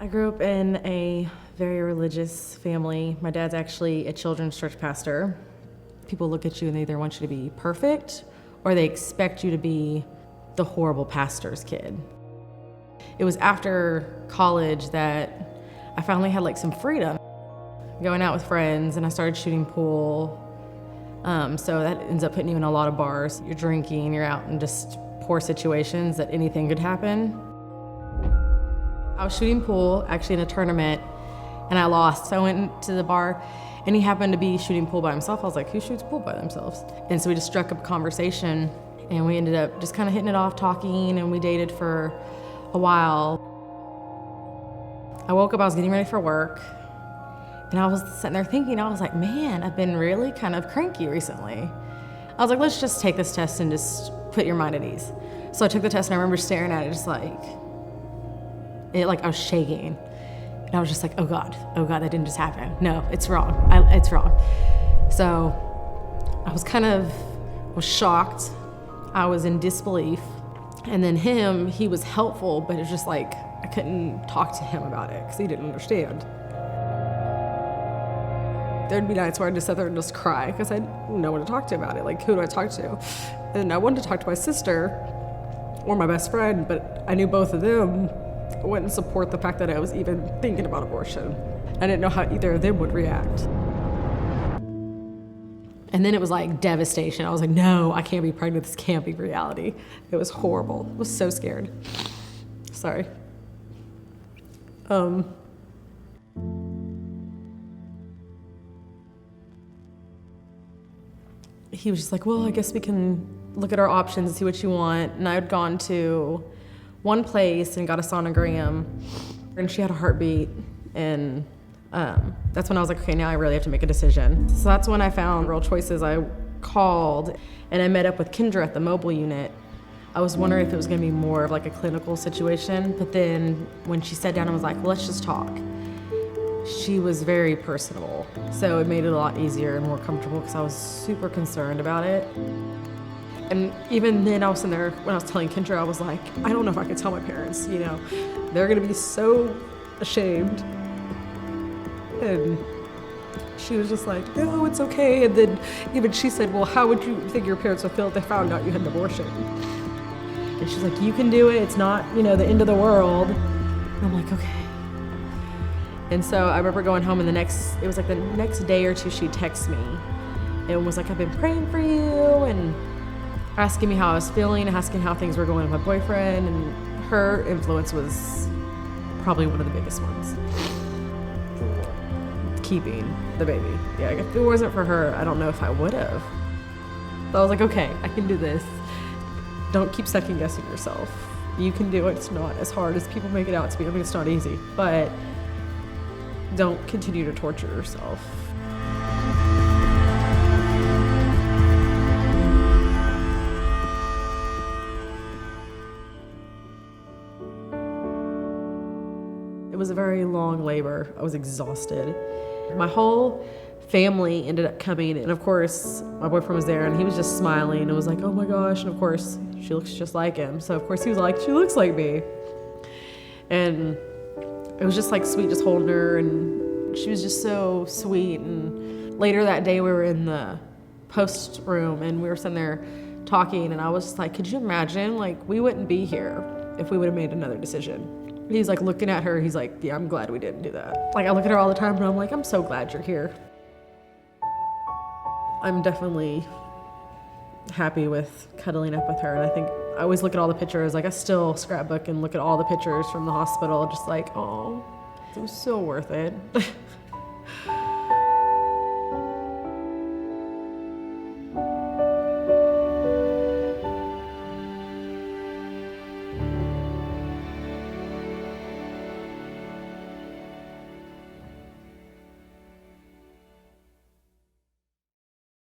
I grew up in a very religious family. My dad's actually a children's church pastor. People look at you and they either want you to be perfect or they expect you to be the horrible pastor's kid. It was after college that I finally had like some freedom, going out with friends, and I started shooting pool. So that ends up putting you in a lot of bars. You're drinking, you're out in just poor situations that anything could happen. I was shooting pool, actually in a tournament, and I lost. So I went to the bar, and he happened to be shooting pool by himself. I was like, who shoots pool by themselves? And so we just struck up a conversation, and we ended up just kind of hitting it off, talking, and we dated for a while. I woke up, I was getting ready for work, and I was sitting there thinking, I was like, man, I've been really kind of cranky recently. I was like, let's just take this test and just put your mind at ease. So I took the test, and I remember staring at it just like I was shaking. And I was just like, oh God, that didn't just happen. No, it's wrong, it's wrong. So I was shocked. I was in disbelief. And then he was helpful, but it was just like, I couldn't talk to him about it because he didn't understand. There'd be nights where I'd just sit there and just cry because I didn't know what to talk to about it. Like, who do I talk to? And I wanted to talk to my sister or my best friend, but I knew both of them wouldn't support the fact that I was even thinking about abortion. I didn't know how either of them would react. And then it was like devastation. I was like, no, I can't be pregnant. This can't be reality. It was horrible. I was so scared. Sorry. He was just like, well, I guess we can look at our options and see what you want. And I had gone to one place and got a sonogram, and she had a heartbeat, and that's when I was like, okay, now I really have to make a decision. So that's when I found Real Choices. I called, and I met up with Kendra at the mobile unit. I was wondering if it was gonna be more of like a clinical situation, but then when she sat down and was like, well, let's just talk, she was very personable. So it made it a lot easier and more comfortable because I was super concerned about it. And even then I was in there, when I was telling Kendra, I was like, I don't know if I could tell my parents, they're gonna be so ashamed. And she was just like, no, it's okay. And then even she said, well, how would you think your parents would feel if they found out you had an abortion? And she's like, you can do it. It's not, the end of the world. And I'm like, okay. And so I remember going home, and the next day or two, she texted me and was like, I've been praying for you, and asking me how I was feeling, asking how things were going with my boyfriend, and her influence was probably one of the biggest ones. Keeping the baby. Yeah, if it wasn't for her, I don't know if I would have. So I was like, okay, I can do this. Don't keep second guessing yourself. You can do it. It's not as hard as people make it out to be. I mean, it's not easy, but don't continue to torture yourself. It was a very long labor. I was exhausted. My whole family ended up coming, and of course, my boyfriend was there, and he was just smiling and was like, oh my gosh, and of course, she looks just like him. So of course he was like, she looks like me. And it was just like sweet just holding her, and she was just so sweet. And later that day we were in the post room, and we were sitting there talking, and I was just like, could you imagine, like, we wouldn't be here if we would have made another decision. He's like looking at her, he's like, yeah, I'm glad we didn't do that. Like, I look at her all the time, and I'm like, I'm so glad you're here. I'm definitely happy with cuddling up with her, and I think I always look at all the pictures, like I still scrapbook and look at all the pictures from the hospital, just like, oh, it was so worth it.